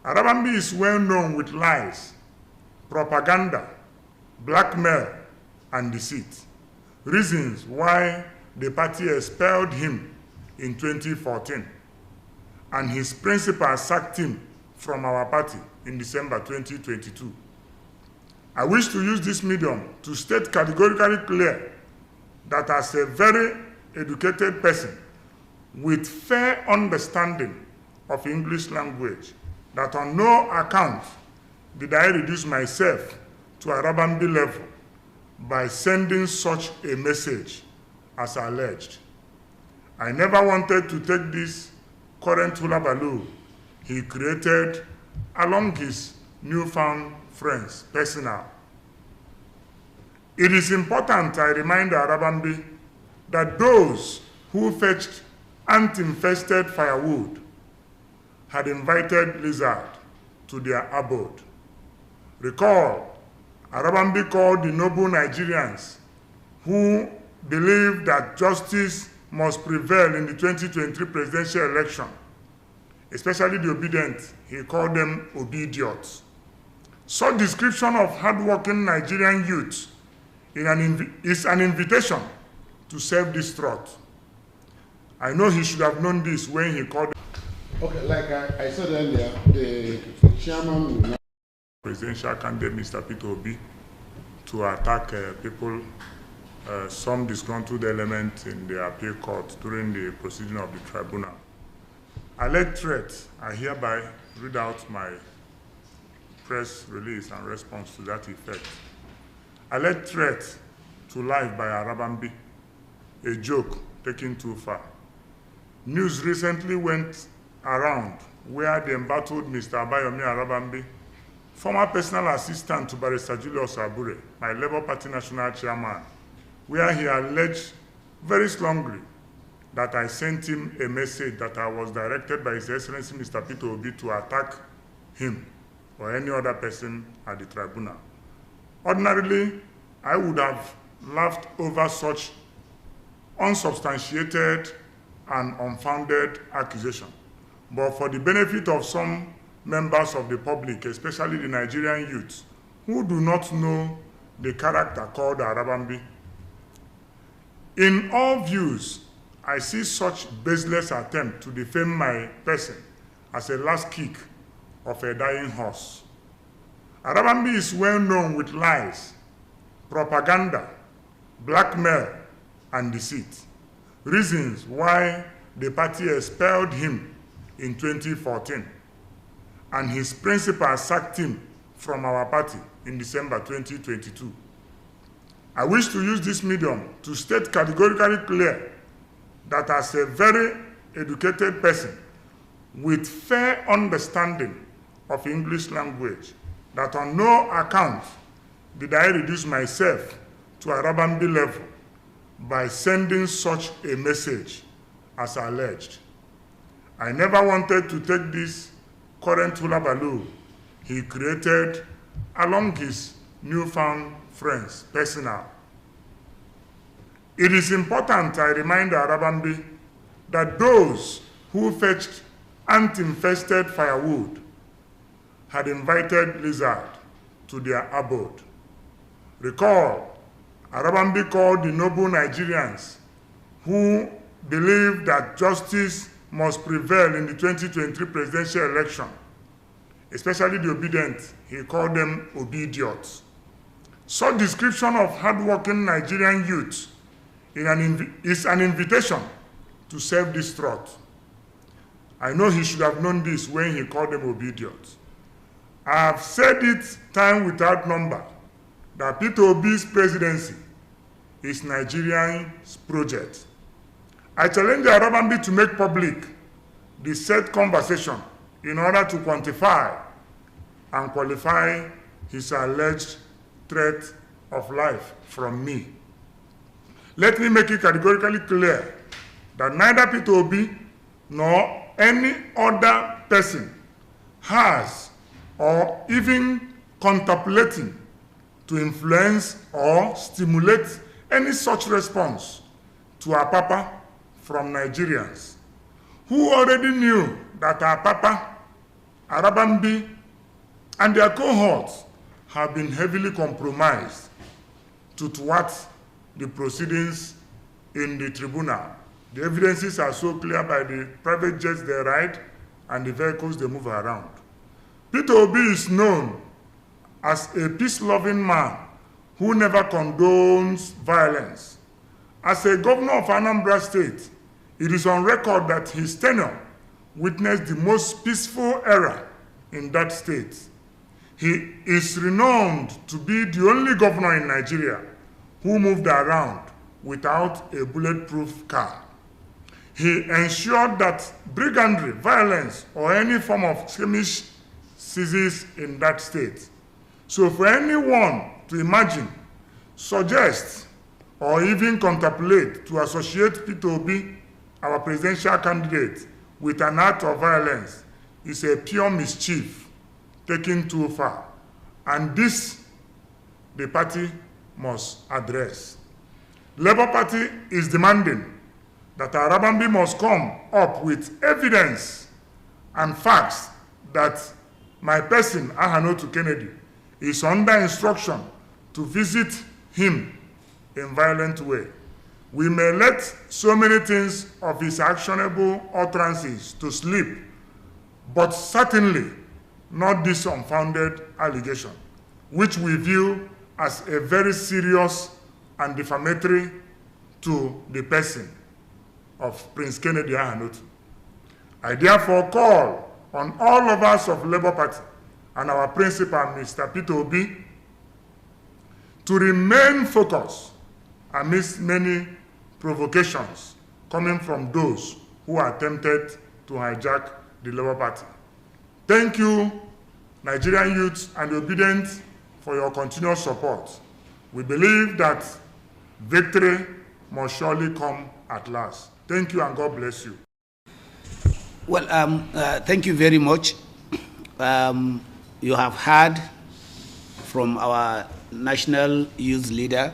Arabambi is well known with lies, propaganda, blackmail, and deceit. Reasons why the party expelled him in 2014 and his principal sacked him from our party in December 2022. I wish to use this medium to state categorically clear that as a very educated person with fair understanding of English language, that on no account did I reduce myself to Arabambi level by sending such a message as alleged. I never wanted to take this current hullabaloo he created along his newfound friends personal. It is important I remind Arabambi that those who fetched ant-infested firewood had invited lizard to their abode. Recall, Arabambi called the noble Nigerians who believe that justice must prevail in the 2023 presidential election, especially the obedient. He called them obediots. Such description of hardworking Nigerian youth is an invitation to self-destruct. I know he should have known this when he called. Okay, like I said earlier, the chairman will not. Presidential candidate Mr. Peter Obi to attack people, some disgruntled elements in the appeal court during the proceeding of the tribunal. Alleged threats, I hereby read out my press release and response to that effect. Alleged threat to life by Arabambi, a joke taken too far. News recently went around where the embattled Mr. Abayomi Arabambi, former personal assistant to Barrister Julius Abure, my Labour Party national chairman, where he alleged very strongly that I sent him a message that I was directed by His Excellency Mr. Peter Obi to attack him or any other person at the tribunal. Ordinarily, I would have laughed over such unsubstantiated and unfounded accusation. But for the benefit of some members of the public, especially the Nigerian youth, who do not know the character called Arabambi, in all views, I see such baseless attempt to defame my person as a last kick of a dying horse. Arabambi is well known with lies, propaganda, blackmail, and deceit. Reasons why the party expelled him in 2014 and his principal sacked him from our party in December 2022. I wish to use this medium to state categorically clear that as a very educated person with fair understanding of English language, that on no account did I reduce myself to Arabambi level by sending such a message as alleged. I never wanted to take this current hullabaloo he created along his newfound friends personal. It is important I remind Arabambi that those who fetched ant-infested firewood had invited lizard to their abode. Recall, Arabambi called the noble Nigerians who believe that justice must prevail in the 2023 presidential election, especially the obedient. He called them obediots. Such description of hardworking Nigerian youth is an invitation to self-destruct. I know he should have known this when he called them obediots. I have said it time without number that Peter Obi's presidency is Nigerian's project. I challenge the Arabambi to make public the said conversation in order to quantify and qualify his alleged threat of life from me. Let me make it categorically clear that neither Peter Obi nor any other person has or even contemplating to influence or stimulate any such response to Apapa from Nigerians who already knew that Apapa Arabambi, and their cohorts have been heavily compromised to thwart the proceedings in the tribunal. The evidences are so clear by the private jets they ride and the vehicles they move around. Peter Obi is known as a peace-loving man who never condones violence. As a governor of Anambra State, it is on record that his tenure witnessed the most peaceful era in that state. He is renowned to be the only governor in Nigeria who moved around without a bulletproof car. He ensured that brigandry, violence, or any form of skirmish ceases in that state. So for anyone to imagine, suggest, or even contemplate to associate Peter Obi, our presidential candidate, with an act of violence is a pure mischief taken too far. And this, the party must address. Labour Party is demanding that Arabambi must come up with evidence and facts that my person, Ahanotu Kennedy, is under instruction to visit him in violent way. We may let so many things of his actionable utterances to sleep, but certainly not this unfounded allegation, which we view as a very serious and defamatory to the person of Prince Kennedy Ahanotu. I therefore call on all of us of Labour Party and our principal, Mr. Peter Obi, to remain focused amidst many provocations coming from those who are tempted to hijack the Labour Party. Thank you, Nigerian youths and obedient, for your continuous support. We believe that victory must surely come at last. Thank you and God bless you. Well, thank you very much. You have heard from our national youth leader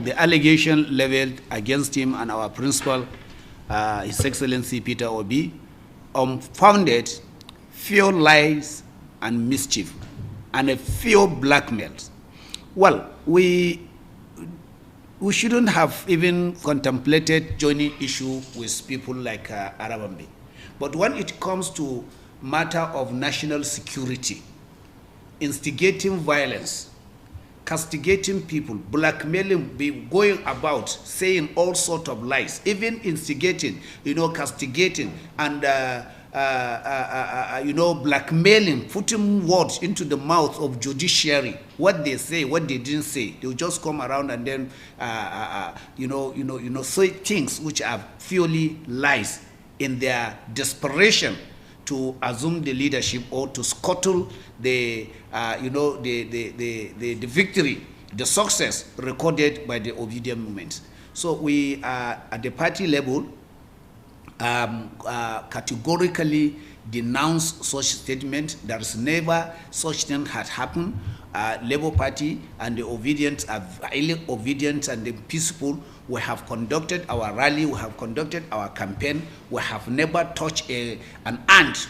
the allegation leveled against him and our principal, His Excellency Peter Obi, unfounded, few lies and mischief, and a few blackmails. Well, we shouldn't have even contemplated joining issue with people like Arabambi. But when it comes to matter of national security, instigating violence, castigating people, blackmailing, going about saying all sorts of lies, even instigating, castigating and blackmailing, putting words into the mouth of judiciary, what they say, what they didn't say. They'll just come around and then, say things which are purely lies in their desperation to assume the leadership or to scuttle the victory, the success recorded by the Ovidian movement. So we at the party level categorically denounce such statement. There is never such thing had happened. Labour Party and the Ovidians are highly obedient and the peaceful. We have conducted our rally, we have conducted our campaign, we have never touched an ant.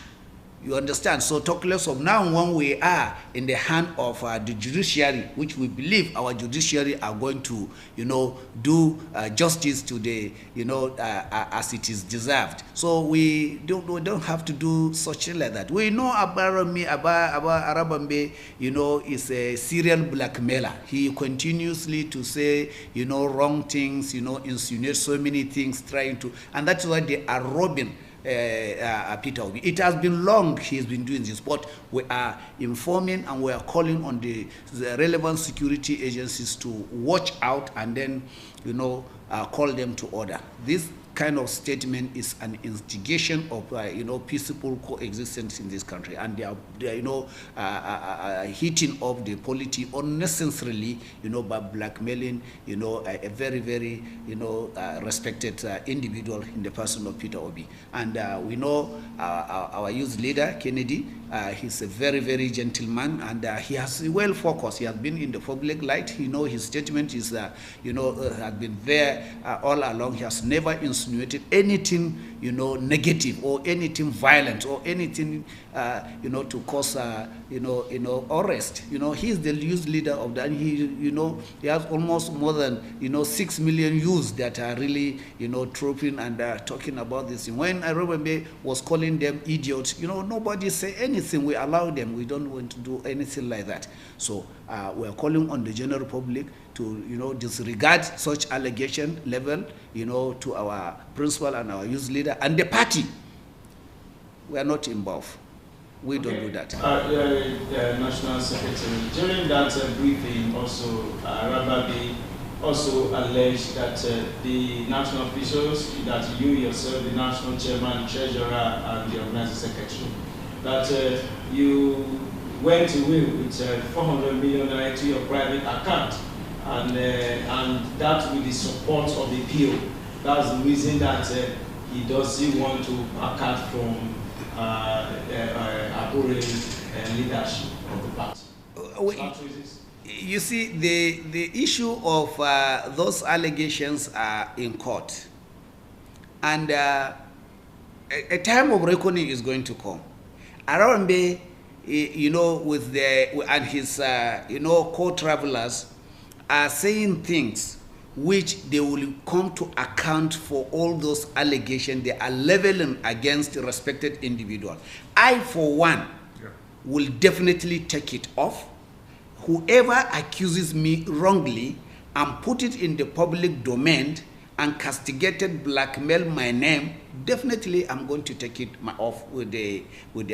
You understand? So talk less of now when we are in the hand of the judiciary, which we believe our judiciary are going to, do justice to the, as it is deserved. So we don't have to do such like that. We know Arabambi, is a serial blackmailer. He continuously to say, wrong things, insinuate so many things, trying to, and that's why they are robbing Peter Obi. It has been long he has been doing this, but we are informing and we are calling on the relevant security agencies to watch out and then, call them to order. This kind of statement is an instigation of peaceful coexistence in this country, and they are heating up the polity unnecessarily, by blackmailing, a very, very, respected individual in the person of Peter Obi. And we know our youth leader, Kennedy, he's a very, very gentleman, and he has well focused. He has been in the public light. His statement is, has been there all along. He has never insinuated anything, negative or anything violent or anything, to cause, arrest. He's the youth leader of that. He has almost more than, 6 million youths that are really, trooping and talking about this. When Arabambi was calling them idiots, nobody say anything. We allow them. We don't want to do anything like that. So we are calling on the general public to, disregard such allegation level, to our principal and our youth leader and the party. We are not involved. We don't do that. National Secretary, during that briefing, also Arabanbi also alleged that the national officials, that you yourself, the national chairman, treasurer, and the organizing secretary, that you went away with 400 million naira to your private account, and that with the support of the PO. That's the reason that he doesn't want to back out from abhorring leadership of the party. You see, the issue of those allegations are in court, and a time of reckoning is going to come. Arabambi, with and his co-travelers are saying things which they will come to account for all those allegations they are leveling against respected individuals. I, for one, will definitely take it off. Whoever accuses me wrongly and put it in the public domain and castigated, blackmail my name, definitely I'm going to take it off with the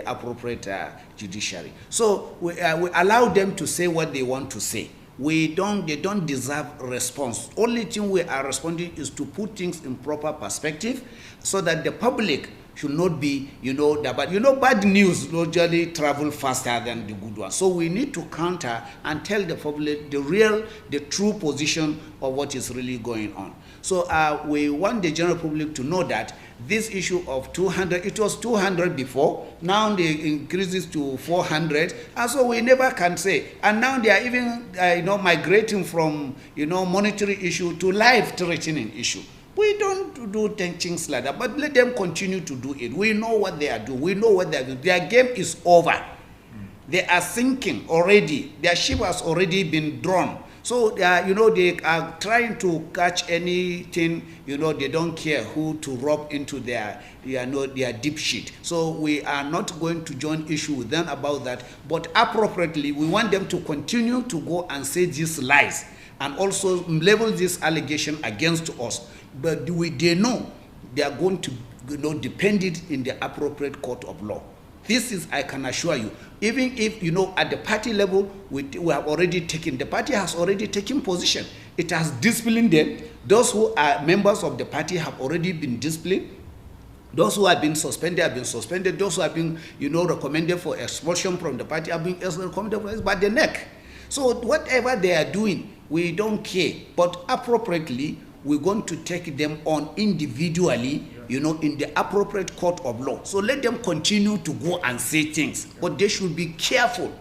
appropriate judiciary. So we allow them to say what they want to say. They don't deserve response. Only thing we are responding is to put things in proper perspective so that the public should not be, bad news usually travel faster than the good one. So we need to counter and tell the public the true position of what is really going on. So we want the general public to know that this issue of 200, it was 200 before, now they increase it to 400, and so we never can say. And now they are even, migrating from, monetary issue to life-threatening issue. We don't do things like that, but let them continue to do it. We know what they are doing. We know what they are doing. Their game is over. They are sinking already. Their ship has already been drawn. So they are trying to catch anything. They don't care who to rob into their deep shit. So we are not going to join issue with them about that. But appropriately, we want them to continue to go and say these lies and also level this allegation against us. But they know they are going to defend it in the appropriate court of law. This is, I can assure you, even if, at the party level, we have already taken, the party has already taken position. It has disciplined them. Those who are members of the party have already been disciplined. Those who have been suspended have been suspended. Those who have been, recommended for expulsion from the party have been recommended by the neck. So whatever they are doing, we don't care. But appropriately, we're going to take them on individually, in the appropriate court of law. So let them continue to go and say things. But they should be careful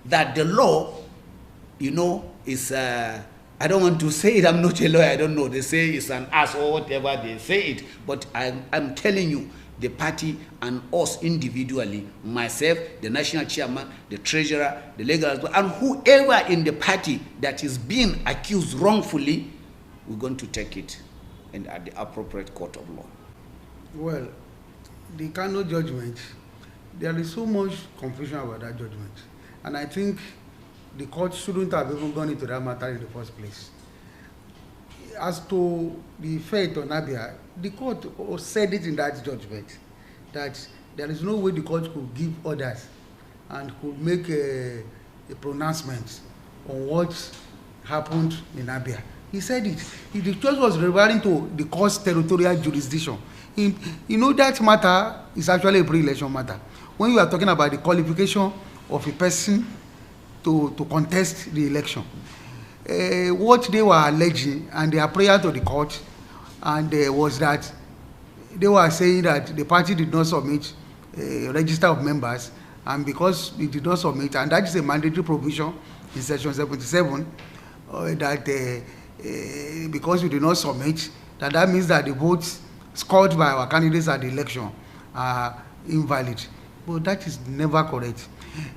that the law, is, I don't want to say it, I'm not a lawyer, I don't know. They say it's an ass or whatever they say it. But I'm telling you, the party and us individually, myself, the national chairman, the treasurer, the legal advisor, and whoever in the party that is being accused wrongfully, we're going to take it at the appropriate court of law. Well, the Kano judgment, there is so much confusion about that judgment. And I think the court shouldn't have even gone into that matter in the first place. As to the fate on Abia, the court said it in that judgment, that there is no way the court could give orders and could make a pronouncement on what happened in Abia. He said it. The judge was referring to the court's territorial jurisdiction. That matter is actually a pre-election matter. When you are talking about the qualification of a person to contest the election, what they were alleging and their prayer to the court was that they were saying that the party did not submit a register of members, and because it did not submit, and that is a mandatory provision in section 77, that because we did not submit, that means that the votes scored by our candidates at the election are invalid. But that is never correct.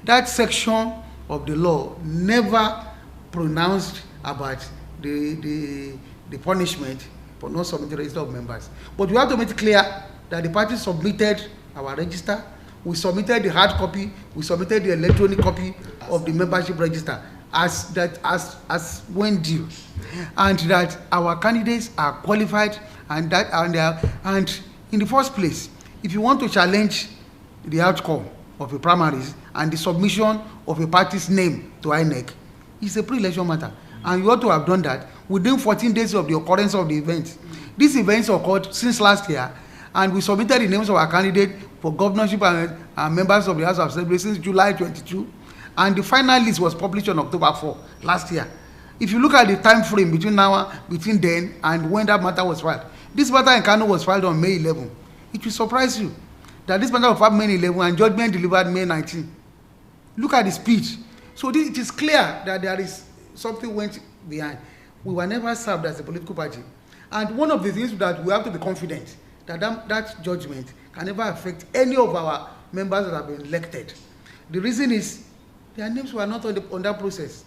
That section of the law never pronounced about the punishment for not submitting register of members. But we have to make it clear that the party submitted our register, we submitted the hard copy, we submitted the electronic copy of the membership register as when due, and that our candidates are qualified, and in the first place, if you want to challenge the outcome of a primaries and the submission of a party's name to INEC, it's a pre-election matter, and you ought to have done that within 14 days of the occurrence of the event. These events occurred since last year, and we submitted the names of our candidate for governorship and members of the House of Assembly since July 22, and the final list was published on October 4 last year. If you look at the time frame between then and when that matter was filed, this matter in Kano was filed on May 11. It will surprise you that this matter was filed May 11 and judgment delivered May 19. Look at the speech. So it is clear that there is something went behind. We were never served as a political party. And one of the things that we have to be confident that judgment can never affect any of our members that have been elected. The reason is their names were not on that process.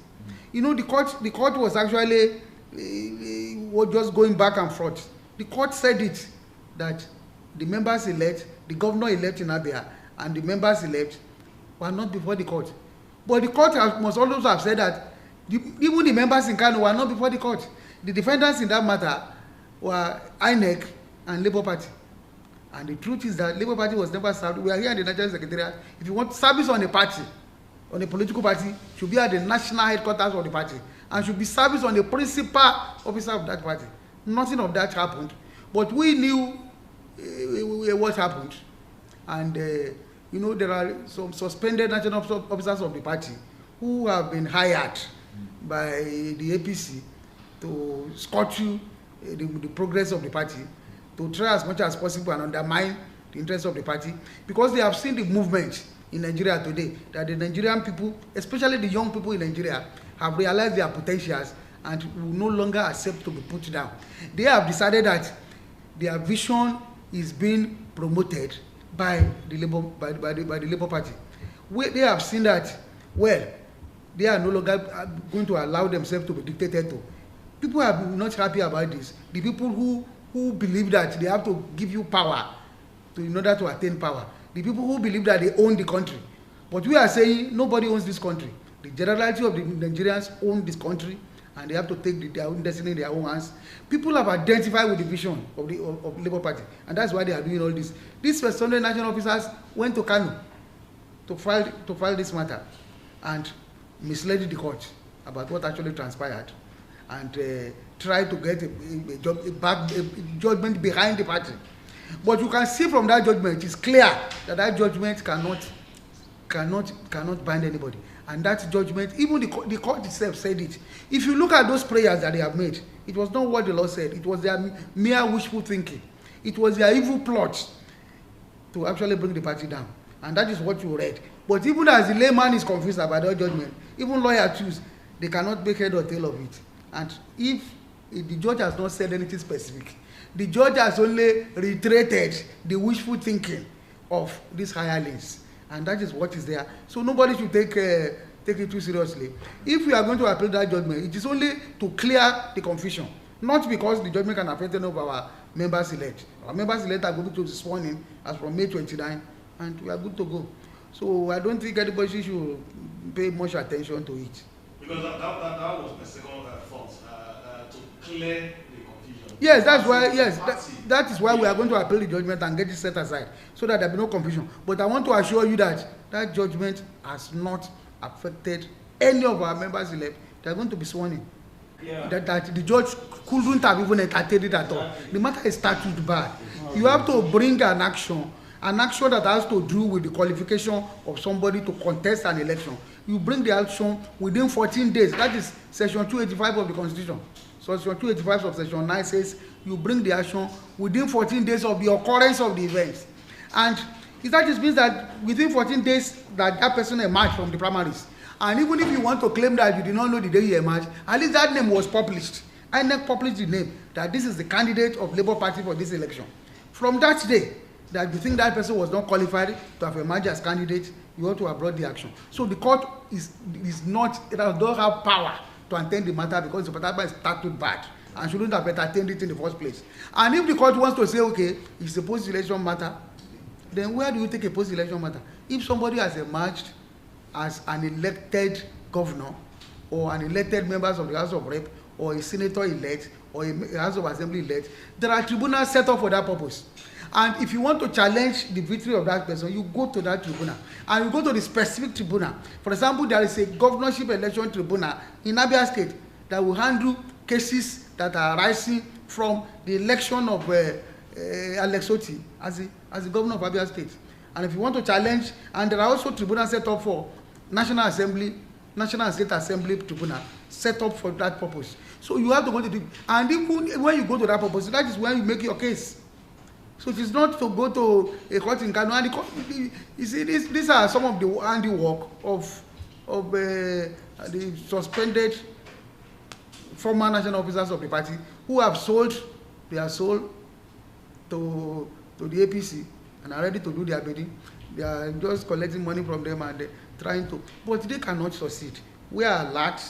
You know, the court was actually was just going back and forth. The court said it, that the members elect, the governor elect in Abia, and the members elect were not before the court. But the court must also have said that even the members in Kano were not before the court. The defendants in that matter were INEC and Labour Party. And the truth is that Labour Party was never served. We are here in the National Secretariat. If you want service on a party, on a political party, should be at the national headquarters of the party, and should be service on the principal officer of that party. Nothing of that happened. But we knew what happened. And, you know, there are some suspended national officers of the party who have been hired by the APC to scuttle the progress of the party, to try as much as possible and undermine the interests of the party, because they have seen the movement in Nigeria today, that the Nigerian people, especially the young people in Nigeria, have realized their potentials and will no longer accept to be put down. They have decided that their vision is being promoted by the Labour Party. They have seen that, well, they are no longer going to allow themselves to be dictated to. People are not happy about this. The people who believe that they have to give you power in order to attain power. The people who believe that they own the country. But we are saying nobody owns this country. The generality of the Nigerians own this country, and they have to take their own destiny in their own hands. People have identified with the vision of the Labour Party, and that's why they are doing all this. These suspended national officers went to Kano to file this matter and misled the court about what actually transpired, and tried to get a judgment behind the party. But you can see from that judgment, it's clear that that judgment cannot bind anybody. And that judgment, even the court itself said it. If you look at those prayers that they have made, it was not what the law said. It was their mere wishful thinking. It was their evil plot to actually bring the party down. And that is what you read. But even as the layman is confused about that judgment, even lawyers choose, they cannot make head or tail of it. And if the judge has not said anything specific, the judge has only reiterated the wishful thinking of these hirelings, and that is what is there. So nobody should take it too seriously. If we are going to appeal that judgment, it is only to clear the confusion, not because the judgment can affect any of our members elect. Our members elect are going to be sworn in as from May 29, and we are good to go. So I don't think anybody should pay much attention to it. Because that was my second thought, to clear the confusion. Yes, that's why. Yes, that is why we are going to appeal the judgment and get it set aside, so that there be no confusion. But I want to assure you that that judgment has not affected any of our members elect. They are going to be sworn in. Yeah. That the judge couldn't have even entertained it at all. The matter is statute bad. You have to bring an action that has to do with the qualification of somebody to contest an election. You bring the action within 14 days. That is section 285 of the Constitution. So section 285 of section 9 says you bring the action within 14 days of the occurrence of the event. And that just means that within 14 days that person emerged from the primaries. And even if you want to claim that you did not know the day you emerged, at least that name was published. INEC published the name that this is the candidate of Labour Party for this election. From that day, that you think that person was not qualified to have emerged as candidate, you ought to have brought the action. So the court is not, it does not have power to attend the matter because the matter is started bad and shouldn't have entertained it in the first place. And if the court wants to say, okay, it's a post-election matter, then where do you take a post-election matter? If somebody has emerged as an elected governor or an elected member of the House of Rep or a senator elect or a House of Assembly elect, there are tribunals set up for that purpose. And if you want to challenge the victory of that person, you go to that tribunal. And you go to the specific tribunal. For example, there is a governorship election tribunal in Abia State that will handle cases that are arising from the election of Alex Oti as the governor of Abia State. And if you want to challenge, and there are also tribunals set up for National Assembly, National and State Assembly tribunal set up for that purpose. So you have to go to the, and even when you go to that purpose, that is when you make your case. So it is not to go to a court in Kano. And you see, these are some of the handiwork of the suspended former national officers of the party who have sold their soul to the APC and are ready to do their bidding. They are just collecting money from them and trying to, but they cannot succeed. We are alert.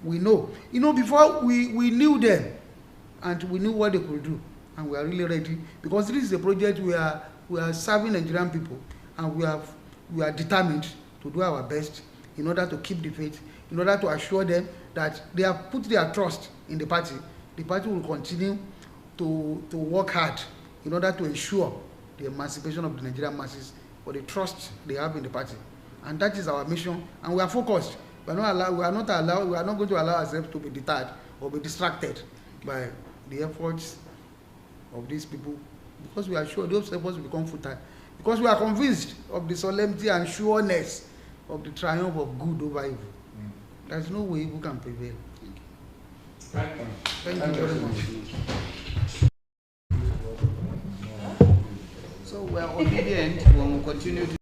We know. You know, before we knew them and we knew what they could do. And we are really ready because this is a project we are serving Nigerian people, and we are determined to do our best in order to keep the faith, in order to assure them that they have put their trust in the party. The party will continue to work hard in order to ensure the emancipation of the Nigerian masses for the trust they have in the party, and that is our mission. And we are focused. We are not going to allow ourselves to be deterred or be distracted by the efforts of these people, because we are sure those efforts will become futile, because we are convinced of the solemnity and sureness of the triumph of good over evil. There is no way evil can prevail. Thank you very much. So we are obedient when we continue to